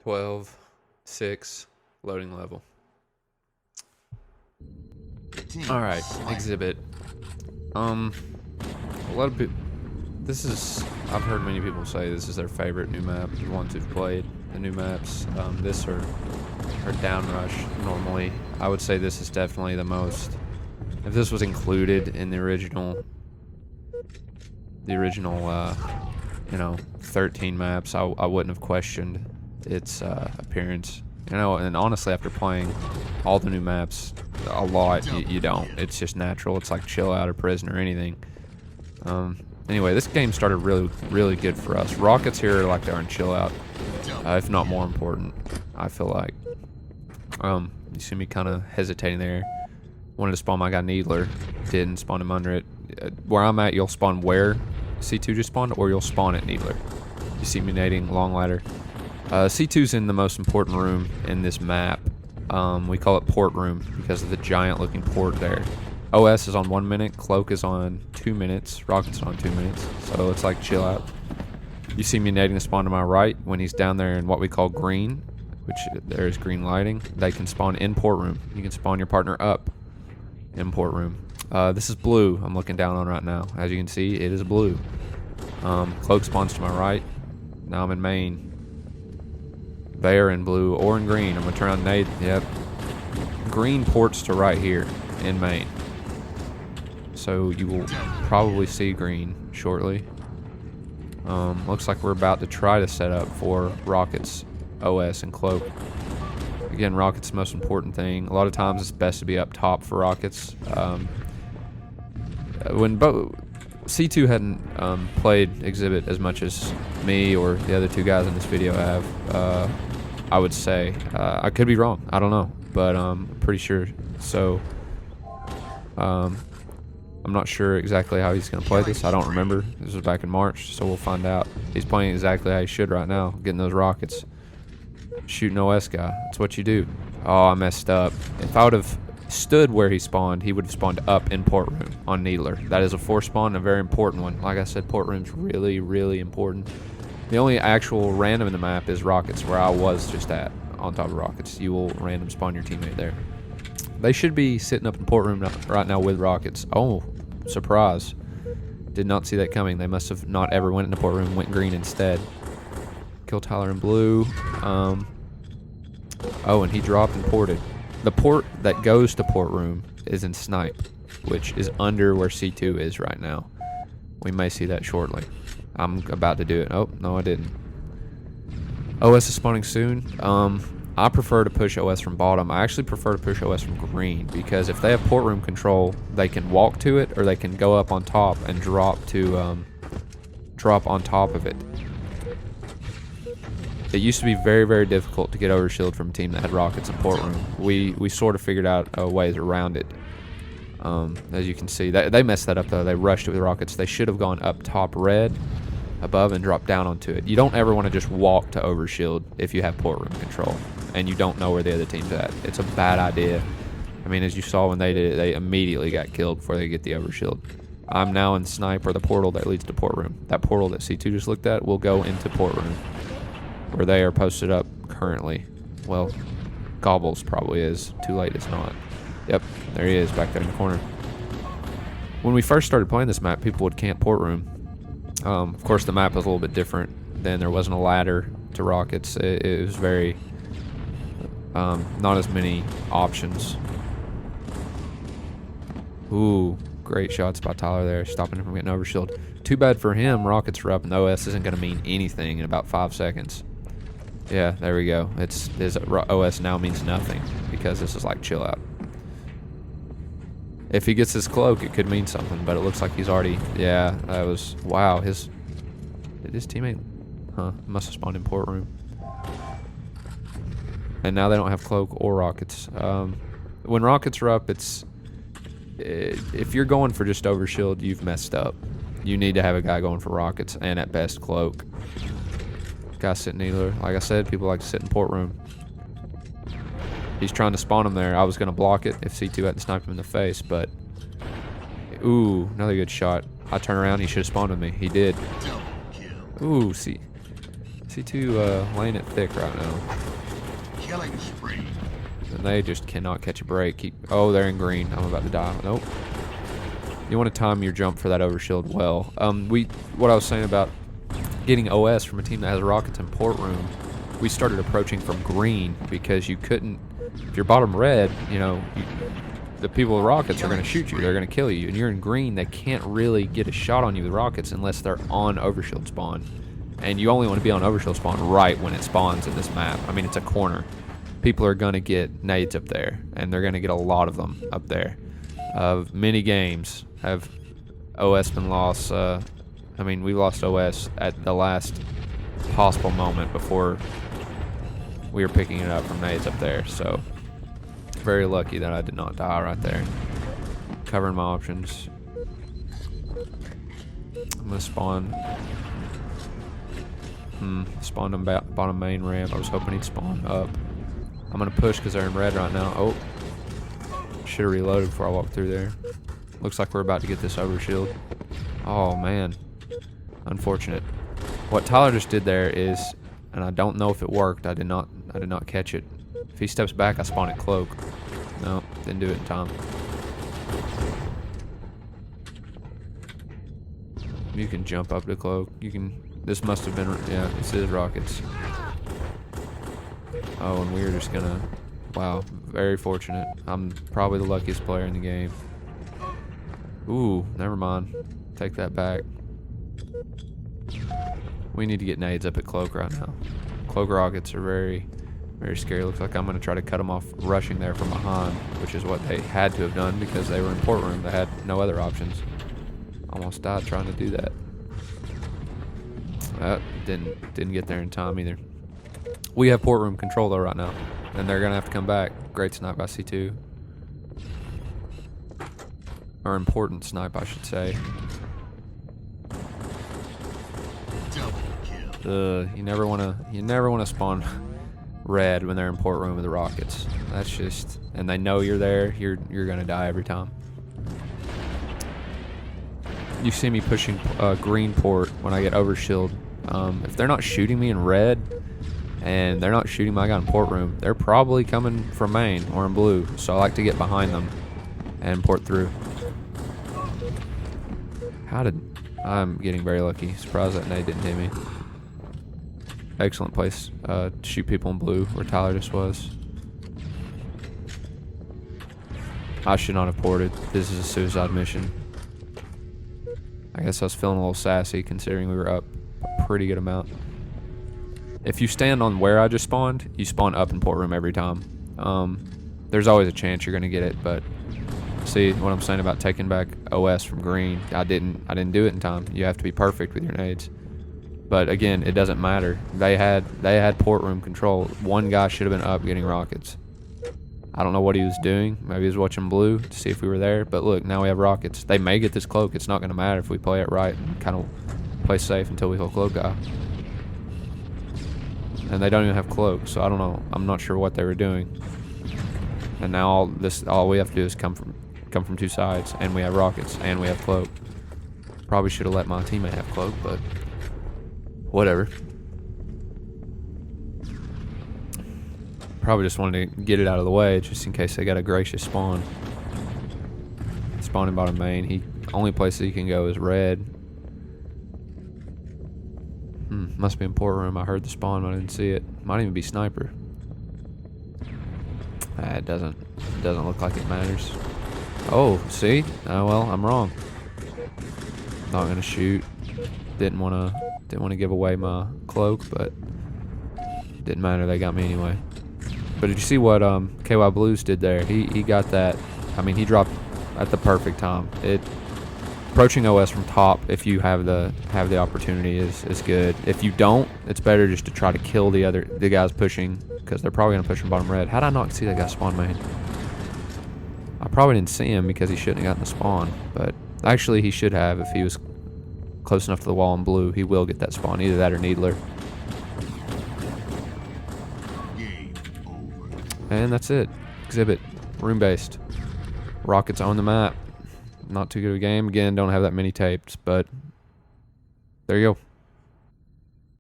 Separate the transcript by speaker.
Speaker 1: 12, 6, loading level. All right, exhibit. A lot of people. This is. I've heard many people say this is their favorite new map. The ones who've played the new maps. This or Downrush. Normally, I would say this is definitely the most. If this was included in the original, 13 maps, I wouldn't have questioned its appearance. And honestly, after playing all the new maps a lot, you don't. It's just natural. It's like Chill Out or Prison or anything. Anyway, this game started really good for us. Rockets here are like they are in Chill Out, if not more important, I feel like. You see me kind of hesitating there. Wanted to spawn my guy Needler. Didn't spawn him under it. Where I'm at, you'll spawn where C2 just spawned, or you'll spawn at Needler. You see me nading long ladder. C2's in the most important room in this map. We call it port room because of the giant looking port there. OS is on 1 minute, Cloak is on 2 minutes, Rocket's on 2 minutes, so it's like Chill Out. You see me nading the spawn to my right when he's down there in what we call green, which there's green lighting. They can spawn in port room. You can spawn your partner up in port room. This is blue I'm looking down on right now. As you can see, it is blue. Cloak spawns to my right. Now I'm in main. They are in blue or in green. I'm going to turn on nade. Yep. Green ports to right here in main. So you will probably see green shortly. Looks like we're about to try to set up for Rocket's OS and Cloak. Again, Rocket's the most important thing. A lot of times it's best to be up top for Rockets. When C2 hadn't played Exhibit as much as me or the other two guys in this video have, I would say. I could be wrong. I don't know. But I'm pretty sure. So, I'm not sure exactly how he's going to play this. I don't remember. This was back in March, so we'll find out. He's playing exactly how he should right now, getting those rockets. Shooting OS guy. That's what you do. Oh, I messed up. If I would have stood where he spawned, he would have spawned up in port room on Needler. That is a force spawn, a very important one. Like I said, port room's really important. The only actual random in the map is Rockets, where I was just at, on top of Rockets. You will random spawn your teammate there. They should be sitting up in port room right now with Rockets. Oh, surprise. Did not see that coming. They must have not ever went into port room, went green instead. Kill Tyler in blue. Oh, and he dropped and ported. The port that goes to port room is in Snipe, which is under where C2 is right now. We may see that shortly. I'm about to do it. Oh, no, I didn't. OS is spawning soon. I prefer to push OS from bottom. I actually prefer to push OS from green because if they have port room control, they can walk to it or they can go up on top and drop on top of it. It used to be very difficult to get over shield from a team that had rockets in port room. We sort of figured out ways around it. As you can see, they messed that up though. They rushed it with rockets. They should have gone up top red above and dropped down onto it. You don't ever want to just walk to overshield if you have port room control and you don't know where the other team's at. It's a bad idea. I mean, as you saw when they did it, they immediately got killed before they get the overshield. I'm now in Snipe, or the portal that leads to port room. That portal that C2 just looked at will go into port room, where they are posted up currently. Well, Gobbles probably is. Toolate is not. Yep, there he is back there in the corner. When we first started playing this map, people would camp port room. Of course, the map was a little bit different. Then there wasn't a ladder to rockets. It was very not as many options. Ooh, great shots by Tyler there, stopping him from getting overshield. Too bad for him, rockets are up and the OS isn't going to mean anything in about 5 seconds. Yeah, there we go. His OS now means nothing because this is like Chill Out. If he gets his cloak, it could mean something, but it looks like he's already... Yeah, that was... Wow, did his teammate... Huh, must have spawned in port room. And now they don't have cloak or rockets. When rockets are up, it's... If you're going for just overshield, you've messed up. You need to have a guy going for rockets and at best cloak. Guy sitting Needler. Like I said, people like to sit in port room. He's trying to spawn him there. I was going to block it if C2 hadn't sniped him in the face, but... Ooh, another good shot. I turn around, he should have spawned with me. He did. Ooh, C2 C2 laying it thick right now.
Speaker 2: Killing spree.
Speaker 1: And they just cannot catch a break. Oh, they're in green. I'm about to die. Nope. You want to time your jump for that overshield well. What I was saying about getting OS from a team that has rockets in port room, we started approaching from green because you couldn't. If you're bottom red, you know, the people with rockets are going to shoot you. They're going to kill you. And you're in green, they can't really get a shot on you with rockets unless they're on overshield spawn. And you only want to be on overshield spawn right when it spawns in this map. I mean, it's a corner. People are going to get nades up there, and they're going to get a lot of them up there. Many games have OS been lost. I mean, we lost OS at the last possible moment before we were picking it up from nades up there. So, very lucky that I did not die right there. Covering my options. I'm going to spawn. Spawned on bottom main ramp. I was hoping he'd spawn up. I'm going to push because they're in red right now. Oh. Should have reloaded before I walked through there. Looks like we're about to get this overshield. Oh, man. Unfortunate. What Tyler just did there is, and I don't know if it worked. I did not catch it. If he steps back, I spawn at cloak. No, didn't do it in time. You can jump up to cloak. You can. This must have been. Yeah, this is rockets. Oh, and we're just gonna. Wow, very fortunate. I'm probably the luckiest player in the game. Ooh, never mind. Take that back. We need to get nades up at cloak right now. Cloak rockets are very, very scary. Looks like I'm going to try to cut them off rushing there from behind, which is what they had to have done because they were in port room. They had no other options. Almost died trying to do that. Didn't get there in time either. We have port room control though right now, and they're going to have to come back. Great snipe by C2. Or important snipe, I should say. You never want to spawn red when they're in port room with the rockets. That's just, and they know you're there. You're gonna die every time. You see me pushing green port when I get overshield. If they're not shooting me in red and they're not shooting my guy in port room, they're probably coming from main or in blue. So I like to get behind them and port through. I'm getting very lucky. Surprised that nade didn't hit me. Excellent place to shoot people in blue, where Tyler just was. I should not have ported. This is a suicide mission. I guess I was feeling a little sassy considering we were up a pretty good amount. If you stand on where I just spawned, you spawn up in port room every time. There's always a chance you're gonna get it, but see what I'm saying about taking back OS from green? I didn't do it in time. You have to be perfect with your nades. But again, it doesn't matter. They had port room control. One guy should have been up getting rockets. I don't know what he was doing. Maybe he was watching blue to see if we were there. But look, now we have rockets. They may get this cloak. It's not going to matter if we play it right and kind of play safe until we kill cloak guy. And they don't even have cloak, so I don't know. I'm not sure what they were doing. And now all we have to do is come from two sides, and we have rockets, and we have cloak. Probably should have let my teammate have cloak, but whatever. Probably just wanted to get it out of the way just in case they got a gracious spawn. Spawning bottom main. Only place that he can go is red. Must be in port room. I heard the spawn, but I didn't see it. Might even be sniper. It doesn't look like it matters. Oh, see? Oh well, I'm wrong. Not gonna shoot. Didn't want to give away my cloak, but didn't matter. They got me anyway. But did you see what KY Blues did there? He got that. I mean, he dropped at the perfect time. Approaching OS from top, if you have the opportunity, is good. If you don't, it's better just to try to kill the guys pushing, because they're probably gonna push from bottom red. How did I not see that guy spawn main? I probably didn't see him because he shouldn't have gotten the spawn, but actually he should have if he was close enough to the wall in blue. He will get that spawn, either that or Needler. And that's it. Exhibit. Room-based. Rockets on the map. Not too good of a game. Again, don't have that many tapes, but there you go.